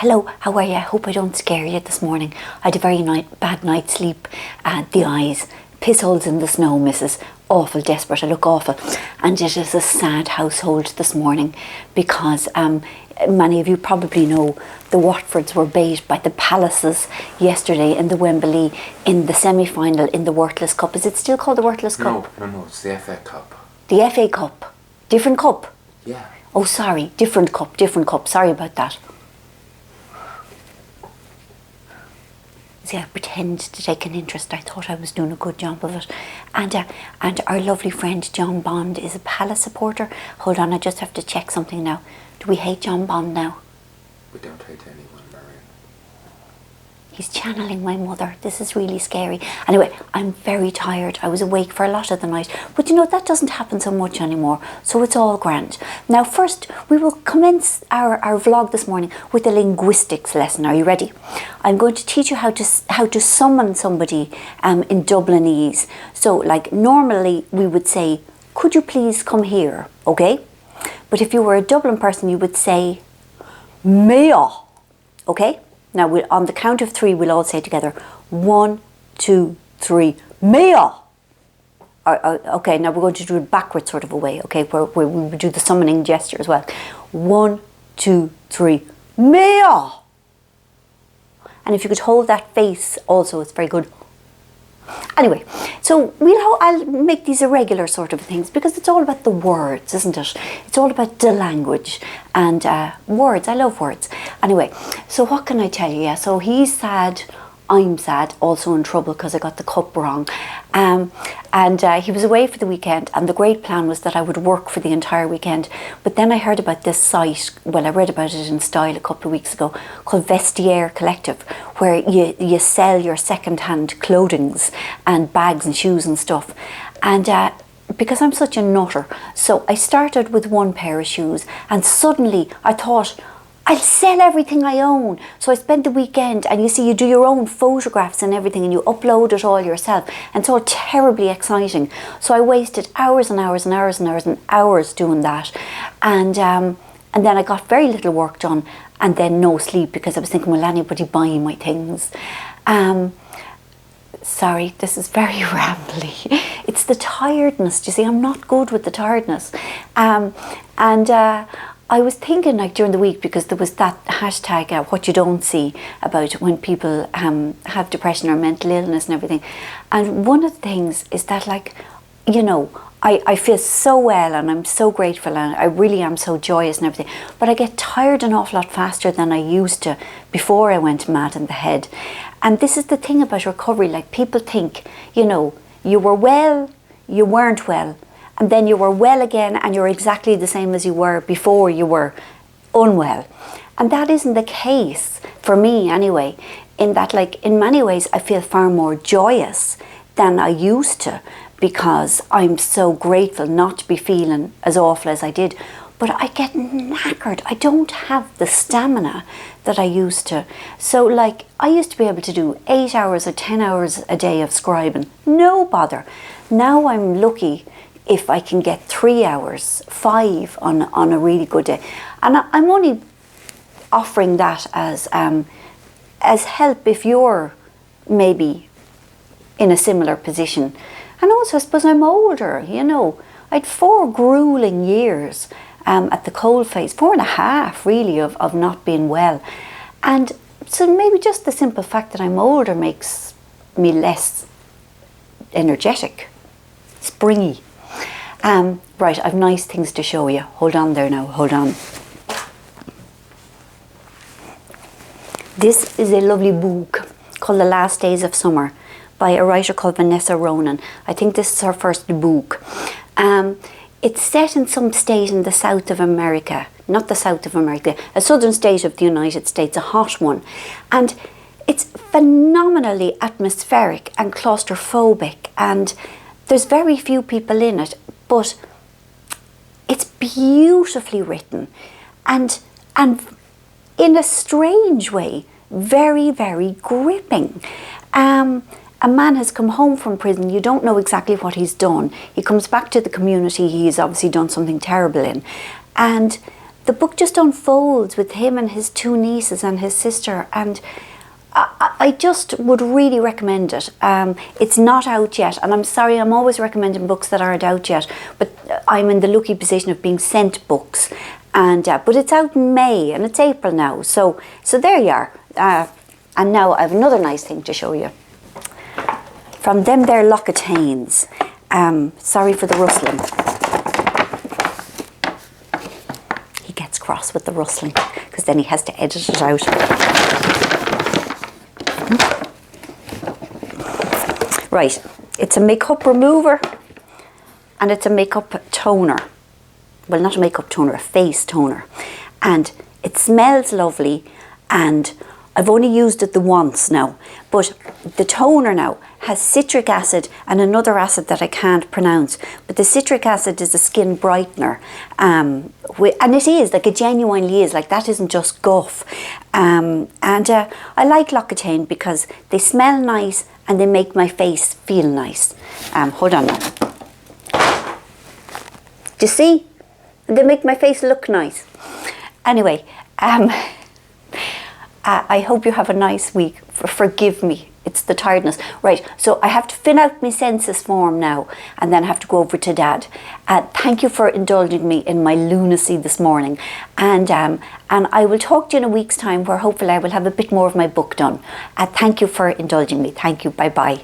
Hello, how are you? I hope I don't scare you this morning. I had a very bad night's sleep. The eyes, piss holes in the snow, missus. Awful, desperate, I look awful. And it is a sad household this morning because many of you probably know the Watfords were bait by the Palaces yesterday in the Wembley in the semi-final in the Worthless Cup. Is it still called the Worthless Cup? No, it's the FA Cup. The FA Cup? Different cup? Yeah. Oh, sorry, different cup. Sorry about that. See, I pretend to take an interest. I thought I was doing a good job of it. And our lovely friend John Bond is a Palace supporter. Hold on, I just have to check something now. Do we hate John Bond now? We don't hate anyone, Marian. He's channeling my mother. This is really scary. Anyway, I'm very tired. I was awake for a lot of the night. But you know, that doesn't happen so much anymore. So it's all grand. Now, first, we will commence our vlog this morning with a linguistics lesson. Are you ready? I'm going to teach you how to summon somebody in Dublinese. So, like, normally we would say, could you please come here? Okay? But if you were a Dublin person, you would say, Mia. Okay? Now, on the count of three, we'll all say together, 1, 2, 3, Mia. Okay, now we're going to do it backwards sort of a way, okay, where we would do the summoning gesture as well. 1, 2, 3, Mia. And if you could hold that face also, it's very good. Anyway, so I'll make these irregular sort of things because it's all about the words, isn't it? It's all about the language and words. I love words. Anyway, so what can I tell you? Yeah, so he's sad. I'm sad, also in trouble because I got the cup wrong. He was away for the weekend, and the great plan was that I would work for the entire weekend. But then I heard about this site, well, I read about it in Style a couple of weeks ago, called Vestiaire Collective, where you sell your second-hand clothings and bags and shoes and stuff. And because I'm such a nutter, so I started with one pair of shoes, and suddenly I thought, I'll sell everything I own. So I spent the weekend, and you see, you do your own photographs and everything, and you upload it all yourself, and it's all terribly exciting. So I wasted hours and hours and hours and hours and hours doing that, and then I got very little work done, and then no sleep because I was thinking, will anybody buy my things? Sorry, this is very rambly. It's the tiredness. Do you see, I'm not good with the tiredness, I was thinking, like, during the week, because there was that hashtag, what you don't see, about when people have depression or mental illness and everything. And one of the things is that, like, you know, I feel so well and I'm so grateful and I really am so joyous and everything. But I get tired an awful lot faster than I used to before I went mad in the head. And this is the thing about recovery. Like, people think, you know, you were well, you weren't well. And then you were well again and you're exactly the same as you were before you were unwell. And that isn't the case, for me anyway, in that, like, in many ways I feel far more joyous than I used to because I'm so grateful not to be feeling as awful as I did. But I get knackered. I don't have the stamina that I used to. So, like, I used to be able to do 8 hours or 10 hours a day of scribing. No bother. Now I'm lucky if I can get 3 hours, 5 on a really good day. And I'm only offering that as help if you're maybe in a similar position. And also, I suppose I'm older, you know. I had 4 grueling years at the coalface, 4.5 really of not being well. And so maybe just the simple fact that I'm older makes me less energetic, springy. Right, I've nice things to show you. Hold on there now, hold on. This is a lovely book called The Last Days of Summer by a writer called Vanessa Ronan. I think this is her first book. It's set in some state in the south of America, not the south of America, a southern state of the United States, a hot one. And it's phenomenally atmospheric and claustrophobic, and there's very few people in it, but it's beautifully written and in a strange way, very, very gripping. A man has come home from prison. You don't know exactly what he's done. He comes back to the community he's obviously done something terrible in. And the book just unfolds with him and his two nieces and his sister, and I just would really recommend it. It's not out yet, and I'm sorry, I'm always recommending books that aren't out yet, but I'm in the lucky position of being sent books, and but it's out in May and it's April now, so there you are. And now I have another nice thing to show you. From them there Locketains. Sorry for the rustling. He gets cross with the rustling because then he has to edit it out. Right, it's a makeup remover and it's a makeup toner. Well, not a makeup toner, a face toner. And it smells lovely, and I've only used it the once now, but the toner now has citric acid and another acid that I can't pronounce, but the citric acid is a skin brightener, and it is, like, it genuinely is, like, that isn't just guff. And I like L'Occitane because they smell nice and they make my face feel nice. Hold on now. Do you see? They make my face look nice. Anyway, I hope you have a nice week. Forgive me, it's the tiredness. Right, so I have to fill out my census form now, and then I have to go over to Dad. Thank you for indulging me in my lunacy this morning. And I will talk to you in a week's time, where hopefully I will have a bit more of my book done. Thank you for indulging me. Thank you, bye-bye.